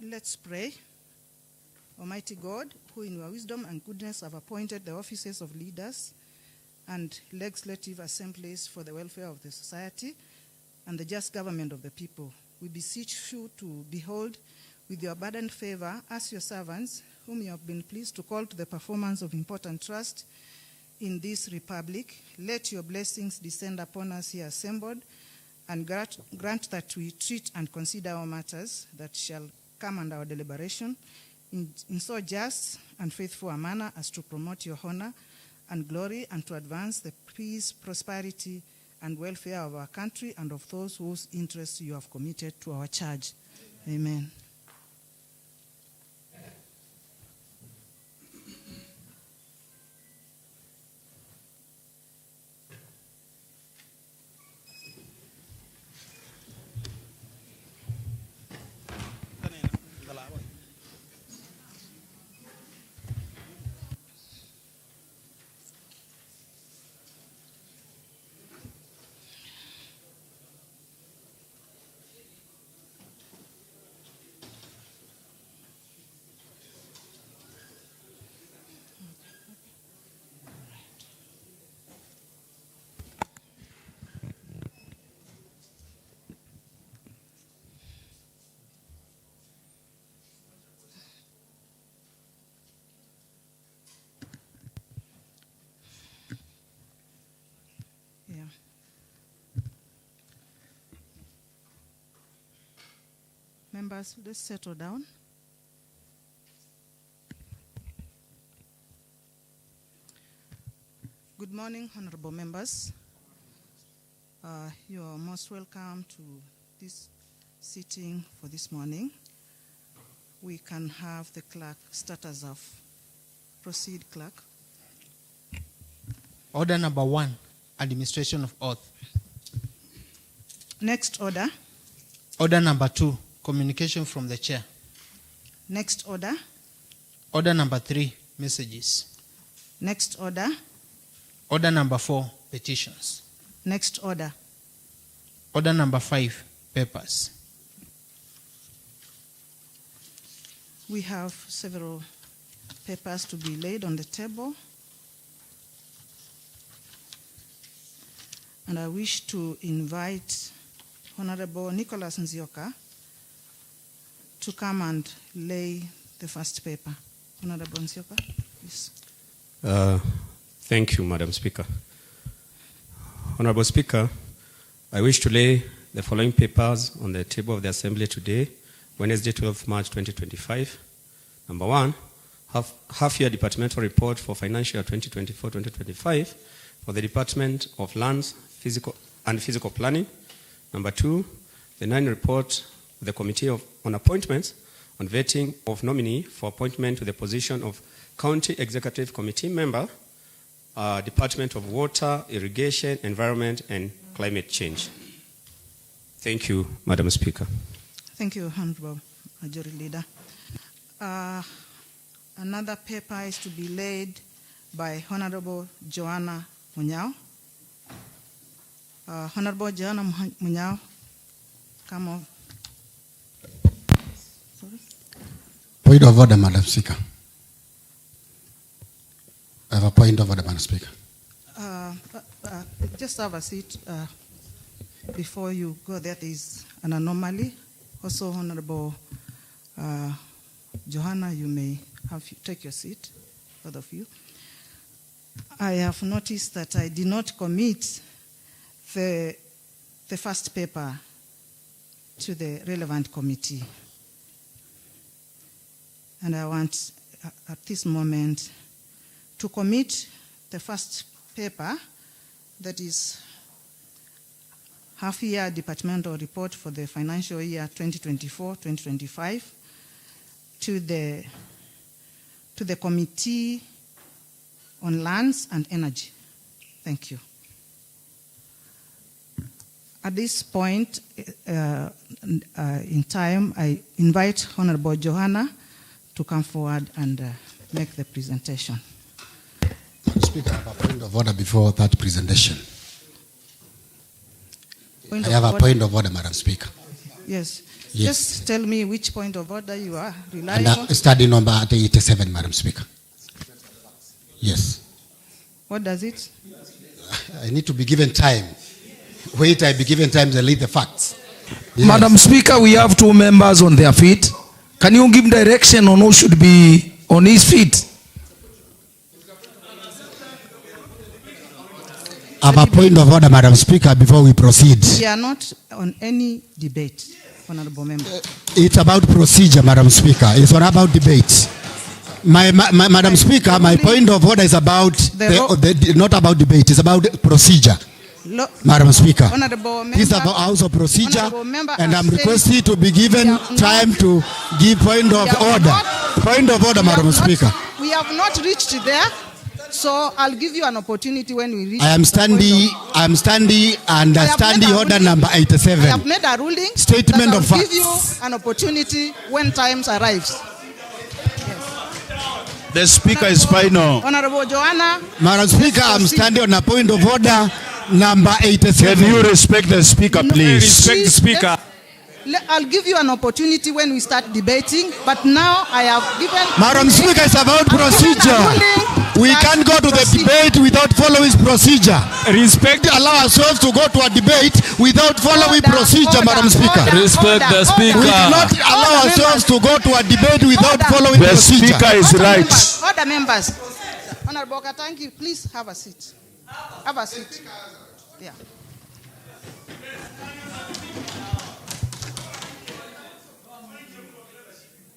Let's pray. Almighty God, who in your wisdom and goodness have appointed the offices of leaders and legislative assemblies for the welfare of the society and the just government of the people, we beseech you to behold with your abundant favor us, your servants, whom you have been pleased to call to the performance of important trust in this republic. Let your blessings descend upon us here assembled, and grant that we treat and consider our matters that shall come under our deliberation in so just and faithful a manner as to promote your honor and glory, and to advance the peace, prosperity, and welfare of our country and of those whose interests you have committed to our charge. Amen. Members, let's settle down. Good morning, honorable members. You are most welcome to this sitting for this morning. We can have the clerk start us off. Proceed, clerk. Order number 1, administration of oath. Next order. Order number 2, communication from the chair. Next order. Order number 3, messages. Next order. Order number 4, petitions. Next order. Order number 5, papers. We have several papers to be laid on the table. And I wish to invite Honorable Nicholas Nzioka to come and lay the first paper. Honorable Nzioka, please. Thank you, Madam Speaker. Honorable Speaker, I wish to lay the following papers on the table of the Assembly today, Wednesday, 12th March 2025. Number 1, half-year departmental report for financial year 2024-2025 for the Department of Lands, Physical Planning. Number 2, the 9 report of the Committee on Appointments on vetting of nominee for appointment to the position of County Executive Committee member, Department of Water, Irrigation, Environment, and Climate Change. Thank you, Madam Speaker. Thank you, Honorable Majority Leader. Another paper is to be laid by Honorable Joanna Munyao. Honorable Joanna Munyao, come on. Sorry. Point of order, Madam Speaker. I have a point of order, Madam Speaker. Just have a seat. Before you go there is an anomaly. Also, Honorable Johanna, you may take your seat, both of you. I have noticed that I did not commit the first paper to the relevant committee. And I want, at this moment, to commit the first paper, that is half-year departmental report for the financial year 2024-2025, to the Committee on Lands and Energy. Thank you. At this point in time, I invite Honorable Johanna to come forward and make the presentation. Madam Speaker, I have a point of order before that presentation. I have a point of order, Madam Speaker. Yes. Yes. Just tell me which point of order you are relying And on. study number 87, Madam Speaker. Yes. What does it? I need to be given time. Wait, I be given time to lead the facts. Yes. Madam Speaker, we have 2 members on their feet. Can you give direction on who should be on his feet? I have a point of order, Madam Speaker, before we proceed. We are not on any debate, Honorable Member. It's about procedure, Madam Speaker. It's not about debate. Madam Speaker, my point of order is about not about debate. It's about procedure. Madam Speaker, Honorable Member, this is about House of Procedure, Member, and I'm said requesting to be given time to give point of order. Point of order, Madam Speaker. We have not reached there, so I'll give you an opportunity when we reach. I am standing order number 87. I have made a ruling. Statement of I'll facts. give you an opportunity when time arrives. The Speaker is final. Honorable Joanna. Madam Speaker, I'm standing on a point of order number 87. Can you respect the Speaker, please? Respect the Speaker. I'll give you an opportunity when we start debating, but now I have given. Madam Speaker, it's about procedure. We can't go to the debate without following procedure. Respect. Allow ourselves to go to a debate without following procedure, Madam Speaker. Respect the Speaker. We cannot allow ourselves to go to a debate without following The procedure. Speaker is right. Order members. Honorable Katangi, please have a seat. Have a seat. Yeah.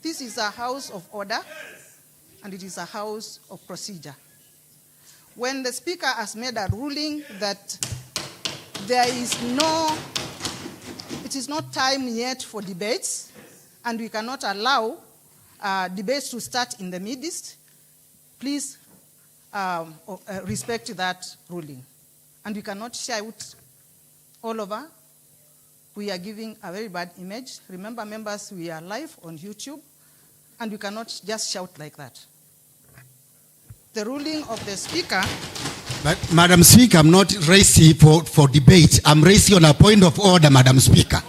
This is a house of order, and it is a house of procedure. When the Speaker has made a ruling that it is not time yet for debates, and we cannot allow debates to start in the midst, please respect that ruling. And we cannot shout all over. We are giving a very bad image. Remember, members, we are live on YouTube, and we cannot just shout like that. The ruling of the Speaker. But, Madam Speaker, I'm not raising for debate. I'm raising on a point of order, Madam Speaker.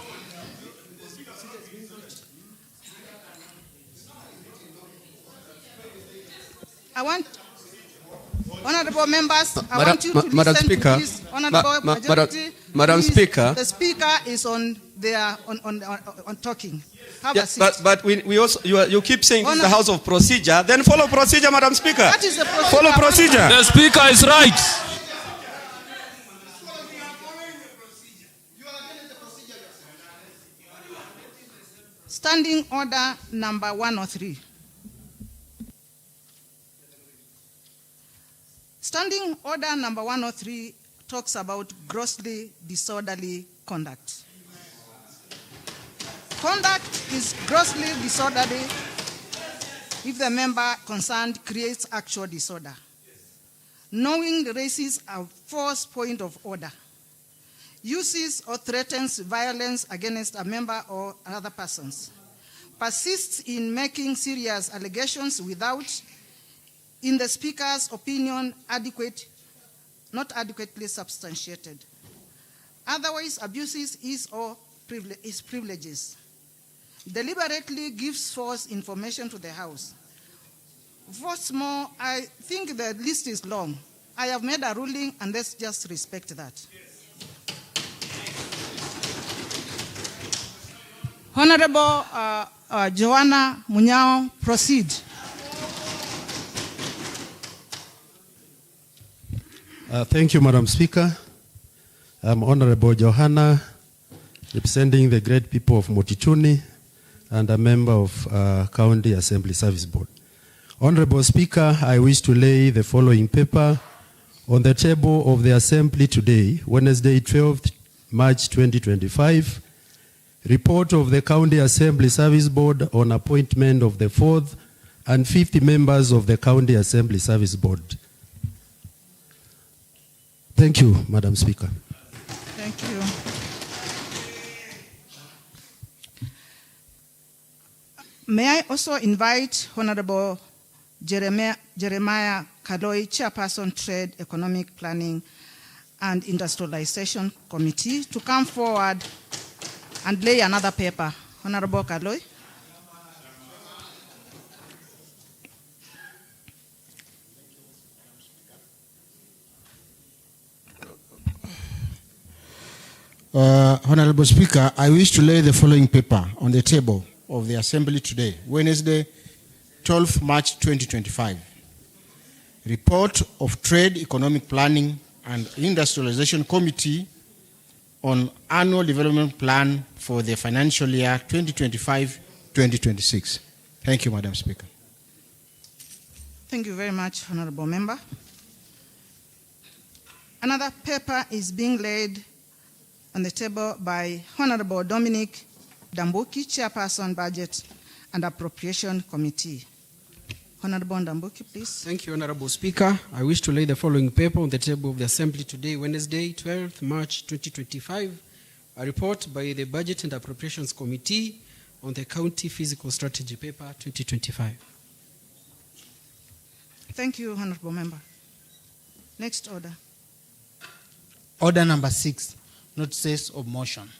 I want, honorable members, I want you to listen Madam to Speaker, this. Honorable majority, Madam please, Speaker. the Speaker is on talking. Have Yeah, a seat. but we also you keep saying this is the House of Procedure. Then follow procedure, Madam Speaker. That is the procedure. Follow procedure. The Speaker is right. Standing order number 103. Standing order number 103 talks about grossly disorderly conduct. Conduct is grossly disorderly if the member concerned creates actual disorder. Knowing raises a false point of order, uses or threatens violence against a member or other persons, persists in making serious allegations without, in the Speaker's opinion, not adequately substantiated, otherwise abuses his or his privileges, deliberately gives false information to the House. What's more, I think the list is long. I have made a ruling, and let's just respect that. Honorable Joanna Munyao, proceed. Thank you, Madam Speaker. I'm Honorable Johanna, representing the great people of Motituni and a member of County Assembly Service Board. Honorable Speaker, I wish to lay the following paper on the table of the Assembly today, Wednesday, 12th March 2025, report of the County Assembly Service Board on appointment of the 4th and 5th members of the County Assembly Service Board. Thank you, Madam Speaker. Thank you. May I also invite Honorable Jeremiah Kaloi, Chairperson, Trade, Economic Planning and Industrialization Committee, to come forward and lay another paper Honorable Kaloi. Honorable Speaker, I wish to lay the following paper on the table of the Assembly today, Wednesday, 12 March 2025. Report of Trade, Economic Planning and Industrialization Committee on Annual Development Plan for the financial year 2025-2026. Thank you, Madam Speaker. Thank you very much, Honorable Member. Another paper is being laid on the table by Honorable Dominic Dambuki, Chairperson, Budget and Appropriation Committee. Honorable Dambuki, please. Thank you, Honorable Speaker. I wish to lay the following paper on the table of the Assembly today, Wednesday, 12th March 2025, a report by the Budget and Appropriations Committee on the County Fiscal Strategy Paper 2025. Thank you, Honorable Member. Next order. Order number 6, notices of motion.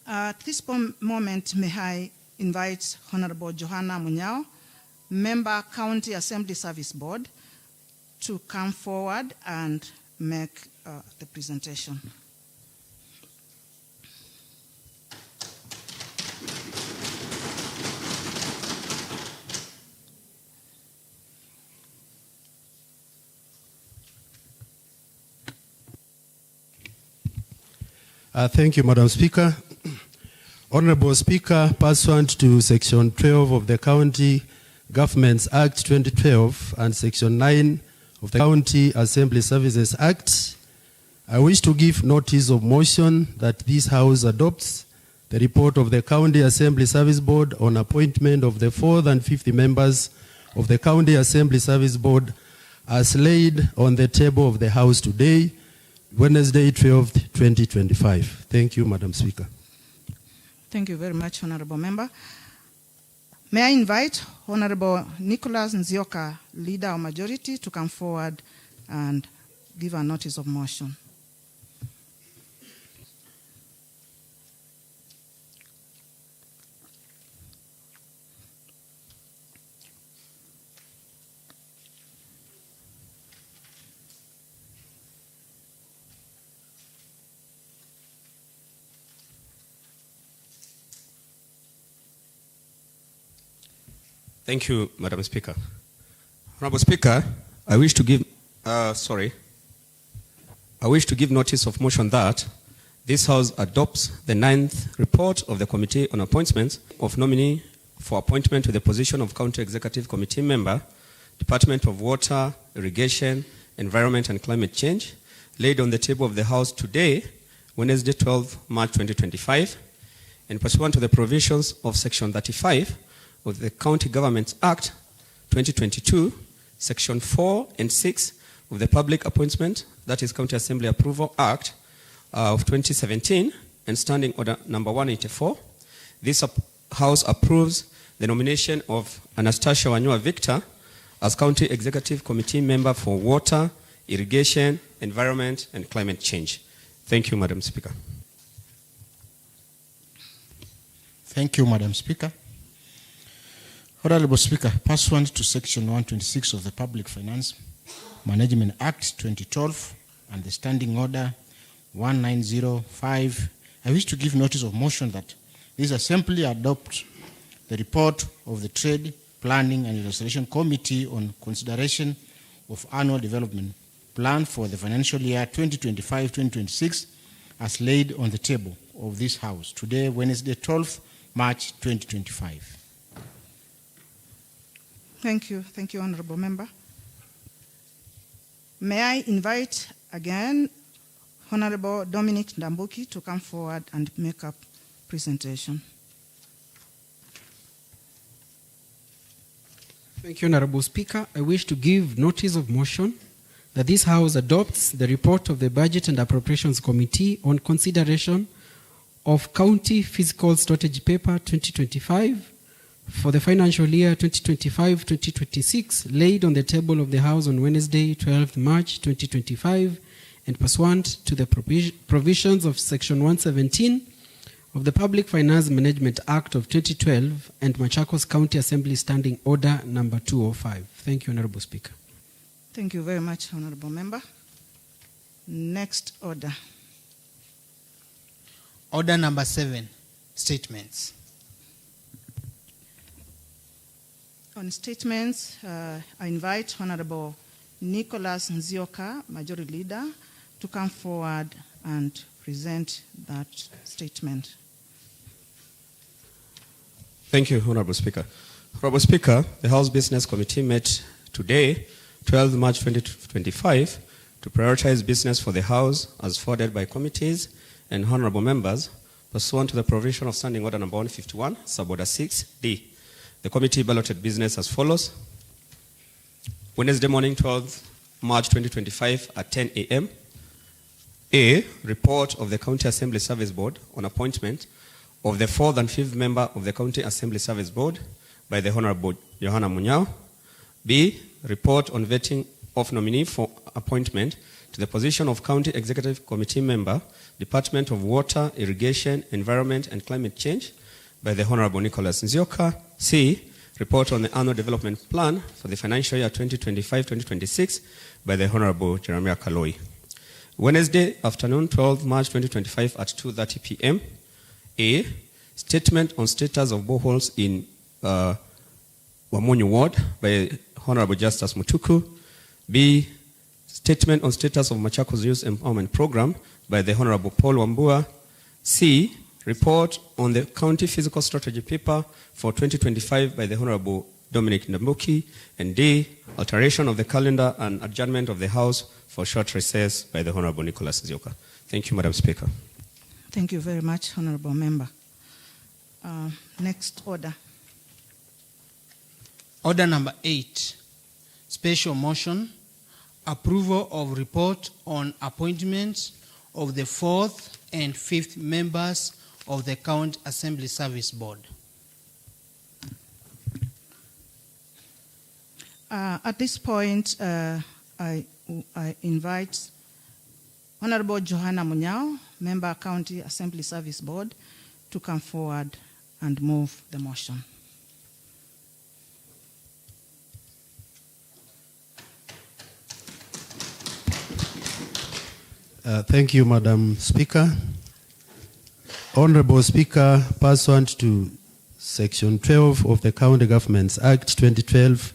At this moment, may I invite Honorable Johanna Munyao, Member County Assembly Service Board, to come forward and make the presentation. Thank you, Madam Speaker. Honorable Speaker, pursuant to Section 12 of the County Governments Act 2012 and Section 9 of the County Assembly Services Act, I wish to give notice of motion that this House adopts the report of the County Assembly Service Board on appointment of the 4th and 5th members of the County Assembly Service Board as laid on the table of the House today, Wednesday, 12th, 2025. Thank you, Madam Speaker. Thank you very much, Honorable Member. May I invite Honorable Nicholas Nzioka, Leader of Majority, to come forward and give a notice of motion. Thank you, Madam Speaker. Honorable Speaker, I wish to give notice of motion that this House adopts the 9th report of the Committee on Appointments of nominee for appointment to the position of County Executive Committee member, Department of Water, Irrigation, Environment and Climate Change, laid on the table of the House today, Wednesday, 12 March 2025, and pursuant to the provisions of Section 35 of the County Governments Act 2022, Section 4 and 6 of the Public Appointment, that is County Assembly Approval Act of 2017, and Standing Order number 184, this House approves the nomination of Anastasia Wanyua Victor as County Executive Committee member for Water, Irrigation, Environment and Climate Change. Thank you, Madam Speaker. Thank you, Madam Speaker. Honorable Speaker, pursuant to Section 126 of the Public Finance Management Act 2012 and the Standing Order 1905, I wish to give notice of motion that this Assembly adopt the report of the Trade, Planning and Illustration Committee on consideration of Annual Development Plan for the financial year 2025-2026 as laid on the table of this House today, Wednesday, 12th March 2025. Thank you, Honorable Member. May I invite again Honorable Dominic Dambuki to come forward and make a presentation. Thank you, Honorable Speaker. I wish to give notice of motion that this House adopts the report of the Budget and Appropriations Committee on consideration of County Fiscal Strategy Paper 2025 for the financial year 2025-2026, laid on the table of the House on Wednesday, 12th March 2025, and pursuant to the provisions of Section 117 of the Public Finance Management Act of 2012 and Machakos County Assembly Standing Order number 205. Thank you, Honorable Speaker. Thank you very much, Honorable Member. Next order. Order number 7, statements. On statements, I invite Honorable Nicholas Nzioka, Majority Leader, to come forward and present that statement. Thank you, Honorable Speaker. Honorable Speaker, the House Business Committee met today, 12 March 2025, to prioritize business for the House as forwarded by committees and honorable members pursuant to the provision of Standing Order number 151, Suborder 6D. The committee balloted business as follows. Wednesday morning, 12 March 2025 at 10 a.m. A, report of the County Assembly Service Board on appointment of the 4th and 5th member of the County Assembly Service Board by the Honorable Johanna Munyao. B, report on vetting of nominee for appointment to the position of County Executive Committee member, Department of Water, Irrigation, Environment and Climate Change by the Honorable Nicholas Nzioka. C, report on the annual development plan for the financial year 2025-2026 by the Honorable Jeremiah Kaloi. Wednesday afternoon, 12 March 2025 at 2:30 p.m. A, statement on status of boreholes in Wamonyu Ward by Honorable Justice Mutuku. B, statement on status of Machakos Youth Empowerment Program by the Honorable Paul Wambua. C, report on the County Physical Strategy paper for 2025 by the Honorable Dominic Ndambuki. And D, alteration of the calendar and adjournment of the House for short recess by the Honorable Nicholas Nzioka. Thank you, Madam Speaker. Thank you very much, Honorable Member. Next order. Order number 8, special motion, approval of report on appointments of the 4th and 5th members of the County Assembly Service Board. At this point, I invite Honorable Johanna Munyao, Member County Assembly Service Board, to come forward and move the motion. Thank you, Madam Speaker. Honorable Speaker, pursuant to Section 12 of the County Governments Act 2012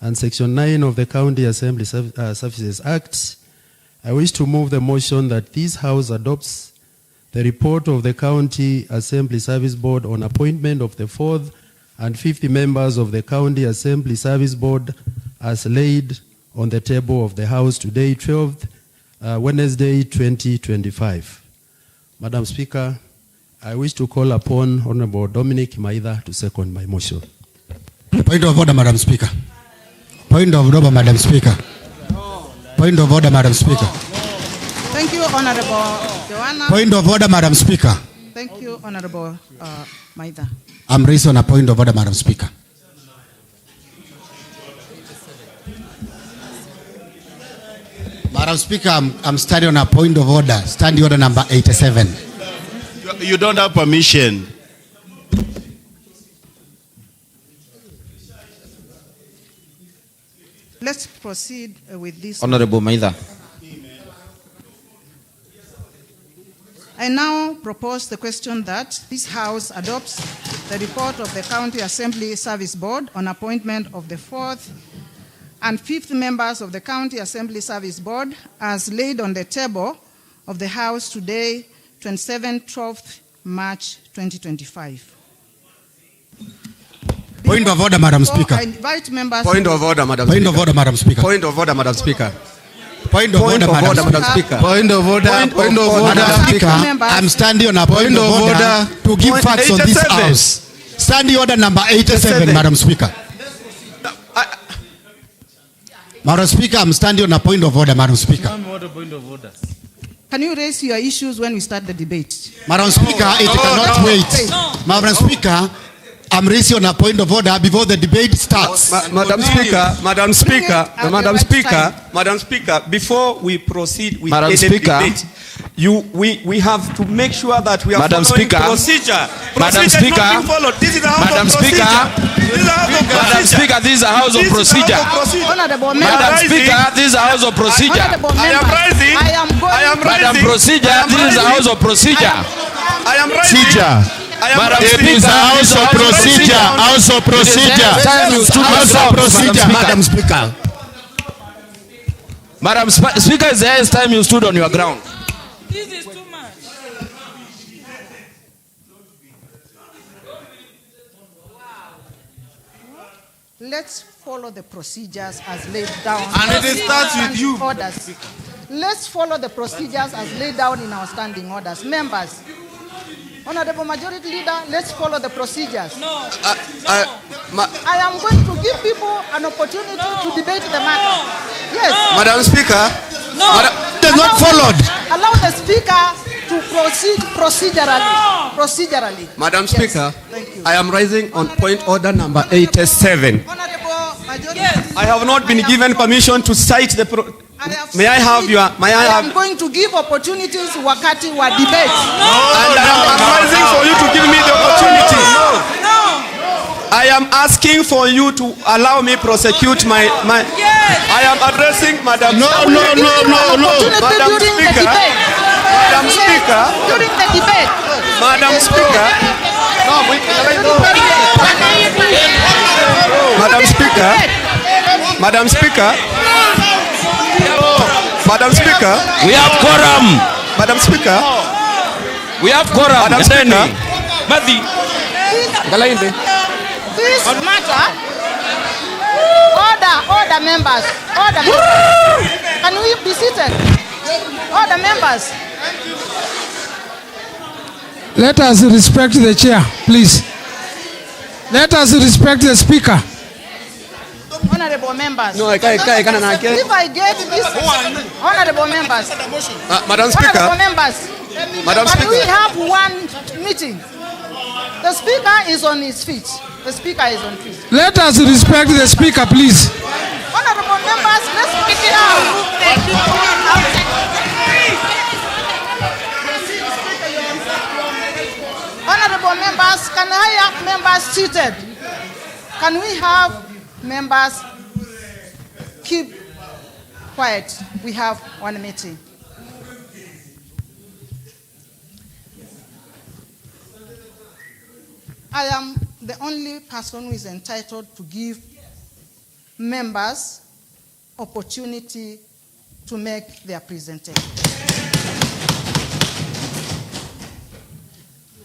and Section 9 of the County Assembly Services Act, I wish to move the motion that this House adopts the report of the County Assembly Service Board on appointment of the 4th and 5th members of the County Assembly Service Board as laid on the table of the House today, 12th Wednesday 2025. Madam Speaker, I wish to call upon Honorable Dominic Maitha to second my motion. Point of order, Madam Speaker. Point of order, Madam Speaker. Point of order, Madam Speaker. Thank you, Honorable Joanna. Point of order, Madam Speaker. Thank you, Honorable Maitha. I'm raising on a point of order, Madam Speaker. Madam Speaker, I'm standing on a point of order, standing order number 87. You don't have permission. Let's proceed with this. Honorable Maitha. I now propose the question that this House adopts the report of the County Assembly Service Board on appointment of the 4th and 5th members of the County Assembly Service Board as laid on the table of the House today, 12 March 2025. Point of order, Madam Speaker. I invite members. Point of order, Madam Speaker. Point of order, Madam Speaker. Point of order, Madam Speaker. Point of order, Madam Speaker. Point of order. Point of order. Madam Speaker, I'm standing on a point of order to give facts on this House. Standing order number 87, Madam Speaker. Madam Speaker, I'm standing on a point of order, Madam Speaker. Can you raise your issues when we start the debate? Madam Speaker, it cannot wait. Madam Speaker, I'm raising on a point of order before the debate starts. Madam Speaker, before we proceed with Madam any Speaker, debate, we have to make sure that we are Madam following Speaker, procedure. Madam Procedure is Speaker, not being followed. This is a house Madam of Speaker, procedure. This is a house of Madam procedure. Speaker, this is a house of procedure. Honorable Madam members. Speaker, this is a house of procedure. Honorable I am members, rising. I am going. I am Madam rising. Procedure, this is a house of procedure. I am rising. I am Madam rising. It is a house of procedure. House of procedure. House of procedure. Madam Speaker. Madam Speaker, it's the highest time you stood on your ground. This is too much. Let's follow the procedures as laid down. And it starts with you. Orders. Let's follow the procedures as laid down in our standing orders. Members, Honorable Majority Leader, let's follow the procedures. No. I am going to give people an opportunity to debate the matter. Yes. Madam Speaker. No. It is not followed. Allow the Speaker to proceed procedurally. Procedurally. Madam Yes. Speaker, Thank you. I am rising on point order number 87. Honorable Majority Yes. Leader, I have not been given permission to cite the. May I have your? May I I am have? going to give opportunities wakati wa debate. And I am advising for you to give me the opportunity. No. I am asking for you to allow me prosecute my. Yes. I am addressing Madam. No. Opportunity Madam during the Speaker. debate. Madam Yes, Speaker. during the debate. Madam Speaker. No, Madam Speaker. Madam Speaker. Madam Speaker. We have quorum. Madam Speaker. We have quorum. Madam Speaker. This matter. Order members. Order members. Can we be seated? Order members. Let us respect the chair, please. Let us respect the speaker. Honorable members. No, I can't. If I get this, honorable members. Madam Speaker. Honorable members. Madam Can we Speaker. have one meeting? The speaker is on his feet. The speaker is on his feet. Let us respect the speaker, please. Honorable members, let's speak it out. Honorable members, can I have members seated? Can we have members keep quiet? We have one meeting. I am the only person who is entitled to give members opportunity to make their presentation.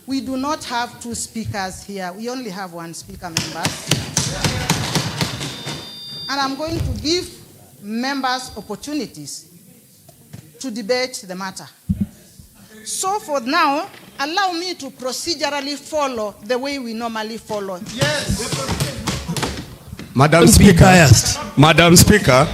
We do not have two speakers here. We only have one speaker, members. And I'm going to give members opportunities to debate the matter. So for now, allow me to procedurally follow the way we normally follow. Madam Speaker. Madam Speaker.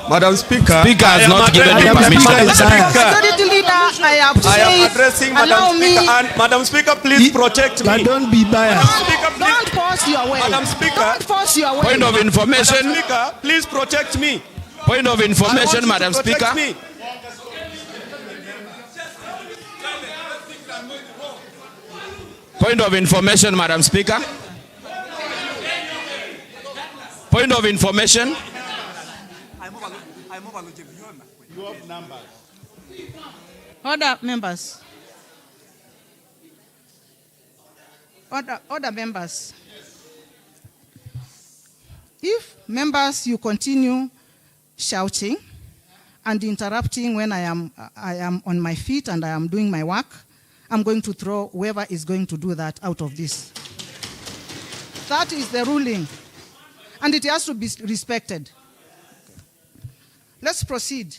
Madam Speaker. Speaker has not given me permission. Majority Leader, I have I am said, addressing allow Madam me. Speaker. And Madam Speaker, please protect me. Don't be biased. Speaker, please. Don't force your way. Madam Speaker. Don't force your way. Point of Madam information. Speaker, please protect me. Point of I want information, you to Madam protect Speaker. me. Point of information, Madam Speaker. Point of information. Order, members. Order, members. If members, you continue shouting and interrupting when I am on my feet and I am doing my work, I'm going to throw whoever is going to do that out of this. That is the ruling, and it has to be respected. Let's proceed.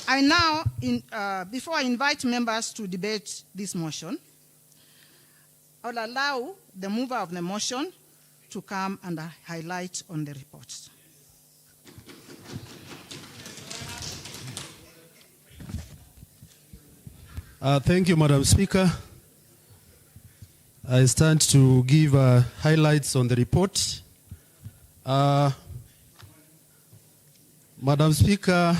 I now, before I invite members to debate this motion, I will allow the mover of the motion to come and highlight on the report. Thank you, Madam Speaker. I stand to give highlights on the report. Madam Speaker,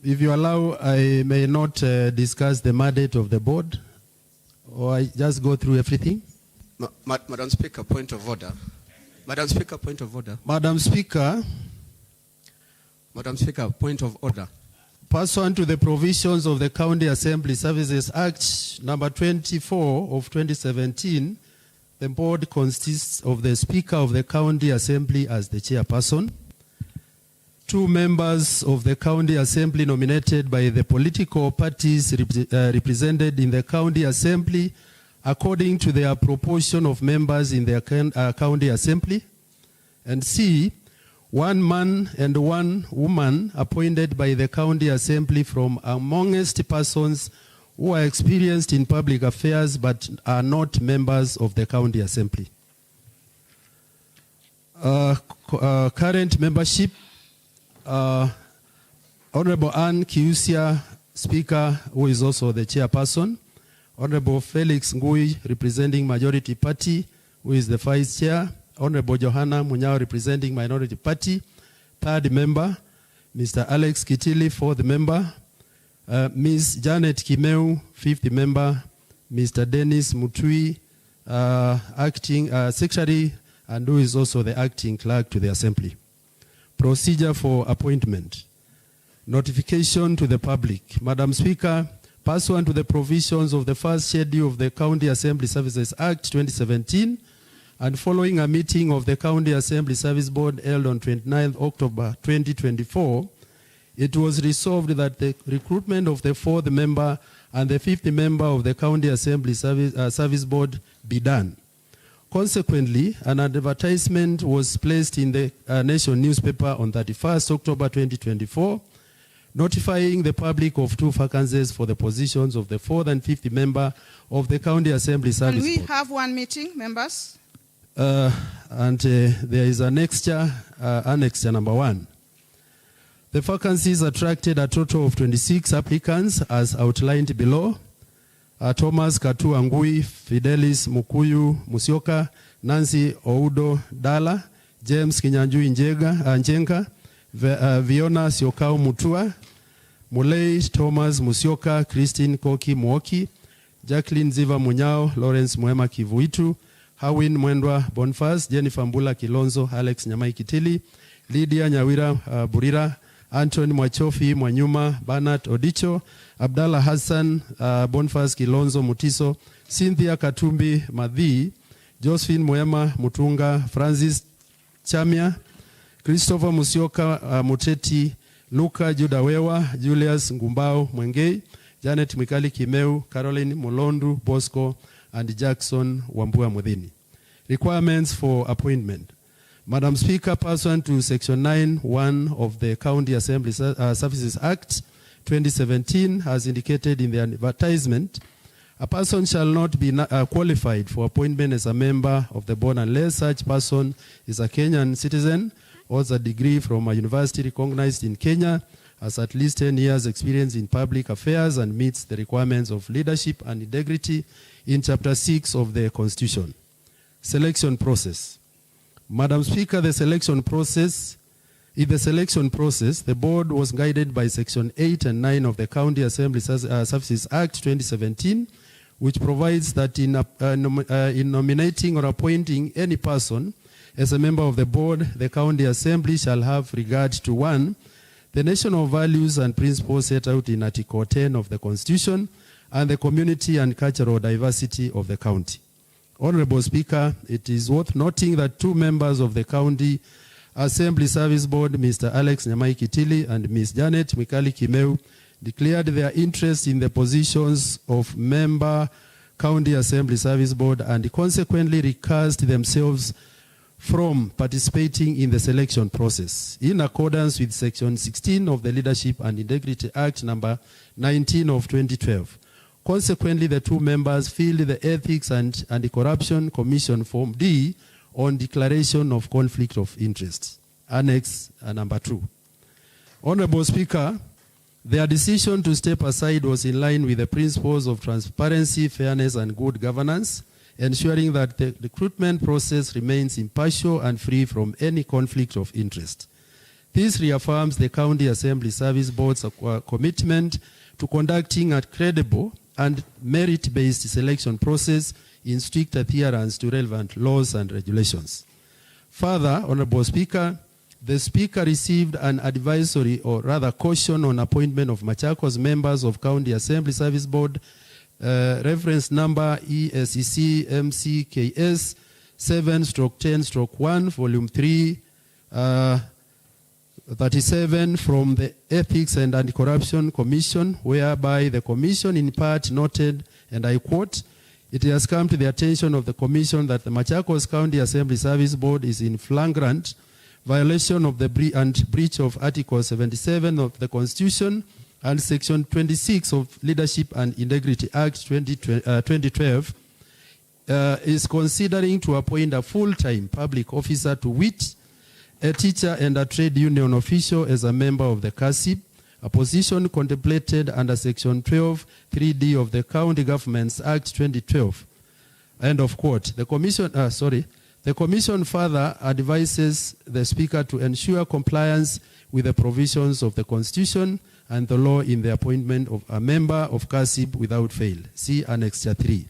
if you allow, I may not discuss the mandate of the board, or I just go through everything. Madam Speaker, point of order. Madam Speaker, point of order. Madam Speaker. Madam Speaker, point of order. Pursuant to the provisions of the County Assembly Services Act number 24 of 2017, the board consists of the Speaker of the County Assembly as the chairperson, 2 members of the County Assembly nominated by the political parties represented in the County Assembly according to their proportion of members in their County Assembly, and C, 1 man and 1 woman appointed by the County Assembly from amongst persons who are experienced in public affairs but are not members of the County Assembly. Current membership, Honorable Ann Kiusia, Speaker, who is also the chairperson, Honorable Felix Ngui, representing Majority Party, who is the Vice Chair, Honorable Johanna Munyao, representing Minority Party, 3rd member, Mr. Alex Kitili, 4th member, Ms. Janet Kimeu, 5th member, Mr. Dennis Mutui, acting secretary, and who is also the acting clerk to the Assembly. Procedure for appointment. Notification to the public. Madam Speaker, pursuant to the provisions of the first schedule of the County Assembly Services Act 2017, and following a meeting of the County Assembly Service Board held on 29th October 2024, it was resolved that the recruitment of the 4th member and the 5th member of the County Assembly Service Board be done. Consequently, an advertisement was placed in the Nation newspaper on 31st October 2024, notifying the public of 2 vacancies for the positions of the 4th and 5th member of the County Assembly Service Board. Can we have 1 meeting, members? There is annexure number 1. The vacancies attracted a total of 26 applicants as outlined below. Thomas Katu Angui, Fidelis Mukuyu Musyoka, Nancy Oudo Dala, James Kinyanjui Njenga, Viona Siokau Mutua, Mulei Thomas Musyoka, Christine Koki Mwoki, Jacqueline Ziva Munyao, Lawrence Mwema Kivuitu, Hawin Mwendwa Bonfas, Jennifer Mbula Kilonzo, Alex Nyamai Kitili, Lydia Nyawira Burira, Anthony Mwachofi Mwanyuma, Bernard Odicho, Abdallah Hassan, Bonfas Kilonzo Mutiso, Cynthia Katumbi Madhi, Josephine Mwema Mutunga, Francis Chamia, Christopher Musyoka Muteti, Luka Judawewa, Julius Ngumbao Mwengei, Janet Mikali Kimeu, Caroline Molondu Bosco, and Jackson Wambua Mudhini. Requirements for appointment. Madam Speaker, pursuant to Section 9(1) of the County Assembly Services Act 2017, as indicated in the advertisement, a person shall not be qualified for appointment as a member of the board unless such person is a Kenyan citizen, holds a degree from a university recognized in Kenya, has at least 10 years experience in public affairs, and meets the requirements of leadership and integrity in Chapter 6 of the Constitution. Selection process. Madam Speaker, in the selection process, the board was guided by Section 8 and 9 of the County Assembly Services Act 2017, which provides that in nominating or appointing any person as a member of the board, the County Assembly shall have regard to 1, the national values and principles set out in Article 10 of the Constitution, and the community and cultural diversity of the county. Honorable Speaker, it is worth noting that 2 members of the County Assembly Service Board, Mr. Alex Nyamai Kitili and Ms. Janet Mikali Kimeu, declared their interest in the positions of member County Assembly Service Board and consequently recused themselves from participating in the selection process in accordance with Section 16 of the Leadership and Integrity Act number 19 of 2012. Consequently, the 2 members filled the Ethics and Anti-Corruption Commission Form D on declaration of conflict of interest. Annex number 2. Honorable Speaker, Their decision to step aside was in line with the principles of transparency, fairness, and good governance, ensuring that the recruitment process remains impartial and free from any conflict of interest. This reaffirms the County Assembly Service Board's commitment to conducting a credible and merit-based selection process in strict adherence to relevant laws and regulations. Further, Honorable Speaker, the Speaker received an advisory or rather caution on appointment of Machakos members of County Assembly Service Board, reference number ESEC MCKS 7/10/1, volume 3, 37 from the Ethics and Anti-Corruption Commission, whereby the Commission in part noted, and I quote, "It has come to the attention of the Commission that the Machakos County Assembly Service Board is in flagrant violation of the breach of Article 77 of the Constitution and Section 26 of Leadership and Integrity Act 2012, is considering to appoint a full-time public officer, to wit, a teacher and a trade union official, as a member of the CASIB, a position contemplated under Section 12(3)(d) of the County Governments Act 2012." End of quote. The Commission further advises the Speaker to ensure compliance with the provisions of the Constitution and the law in the appointment of a member of CASIB without fail. See Annexure 3.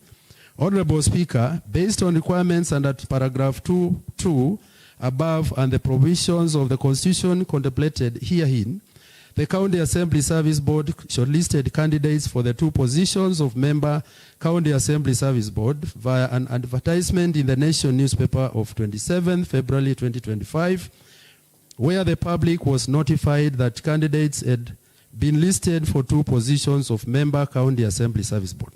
Honorable Speaker, based on requirements under paragraph 2 above and the provisions of the Constitution contemplated herein, the County Assembly Service Board shortlisted candidates for the 2 positions of member County Assembly Service Board via an advertisement in the Nation newspaper of 27 February 2025, where the public was notified that candidates had been listed for 2 positions of member County Assembly Service Board.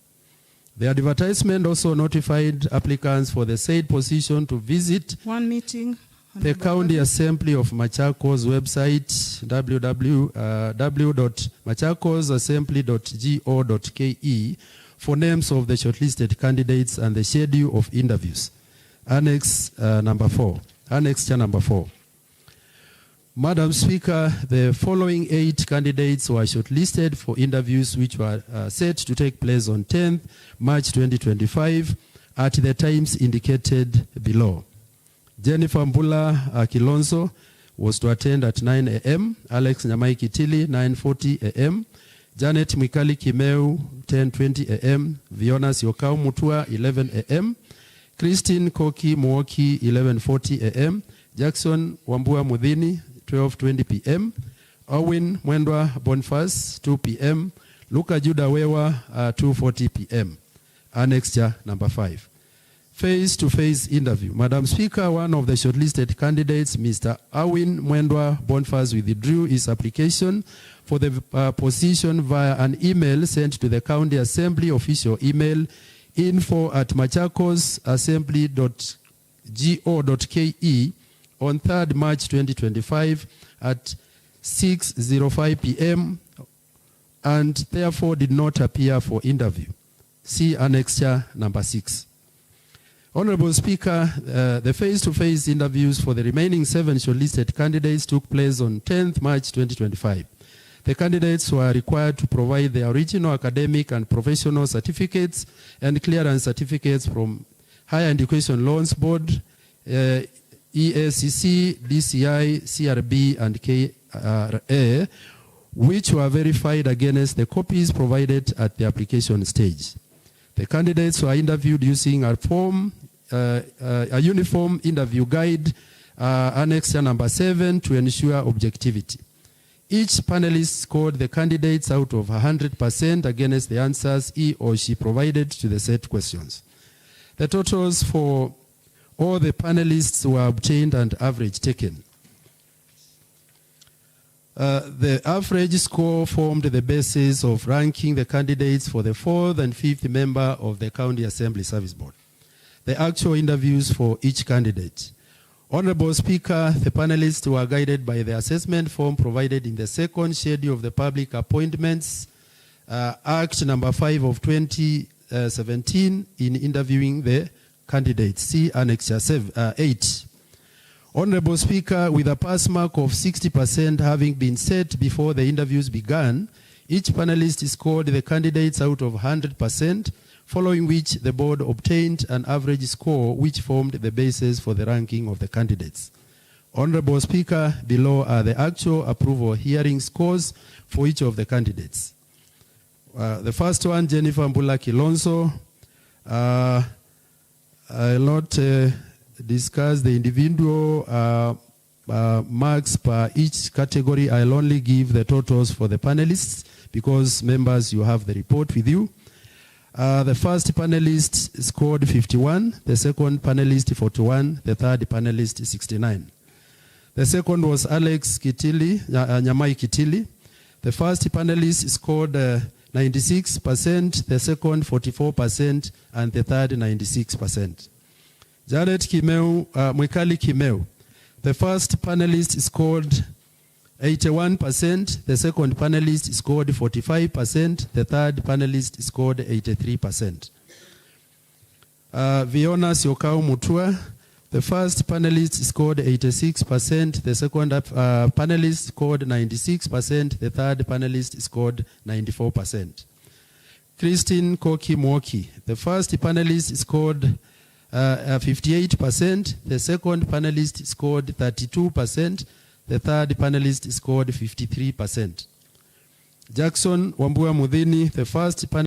The advertisement also notified applicants for the said position to visit the County Assembly of Machakos website, www.machakosassembly.go.ke, for names of the shortlisted candidates and the schedule of interviews. Annexure number 4. Madam Speaker, the following 8 candidates were shortlisted for interviews, which were set to take place on 10th March 2025 at the times indicated below. Jennifer Mbula Kilonzo was to attend at 9 a.m., Alex Nyamai Kitili, 9:40 a.m., Janet Mwikali Kimeu, 10:20 a.m., Viona Siokau Mutua, 11 a.m., Christine Koki Mwoki, 11:40 a.m., Jackson Wambua Mudhini, 12:20 p.m., Owen Mwendwa Boniface, 2 p.m., Luka Juda Wewa, 2:40 p.m. Annexure number 5. Face-to-face interview. Madam Speaker, one of the shortlisted candidates, Mr. Owen Mwendwa Boniface, withdrew his application for the position via an email sent to the County Assembly official email info@machakosassembly.go.ke on 3rd March 2025 at 6:05 p.m. and therefore did not appear for interview. See Annexure number 6. Honorable Speaker, the face-to-face interviews for the remaining 7 shortlisted candidates took place on 10th March 2025. The candidates were required to provide their original academic and professional certificates and clearance certificates from Higher Education Loans Board, ESEC, DCI, CRB, and KRA, which were verified against the copies provided at the application stage. The candidates were interviewed using a uniform interview guide, Annexure number 7, to ensure objectivity. Each panelist scored the candidates out of 100% against the answers he or she provided to the set questions. The totals for all the panelists were obtained and average taken. The average score formed the basis of ranking the candidates for the 4th and 5th member of the County Assembly Service Board. The actual interviews for each candidate. Honorable Speaker, the panelists were guided by the assessment form provided in the 2nd schedule of the Public Appointments Act number 5 of 2017 in interviewing the candidates. See Annexure 8. Honorable Speaker, with a pass mark of 60% having been set before the interviews began, Each panelist scored the candidates out of 100%, following which the board obtained an average score which formed the basis for the ranking of the candidates. Honorable Speaker, below are the actual approval hearing scores for each of the candidates. The first one, Jennifer Mbula Kilonzo. I'll not discuss the individual marks per each category. I'll only give the totals for the panelists because members, you have the report with you. The first panelist scored 51, the second panelist 41, the third panelist 69. The second was Alex Kitili, Nyamai Kitili. The first panelist scored 96%, the second 44%, and the third 96%. Jared Kimeu, Mwikali Kimeu. The first panelist scored 81%, the second panelist scored 45%, the third panelist scored 83%. Viona Siokau Mutua, the first panelist scored 86%, the second panelist scored 96%, the third panelist scored 94%. Christine Koki Mwoki, the first panelist scored 58%, the second panelist scored 32%, the third panelist scored 53%. Jackson Wambua Mudhini, the first panelist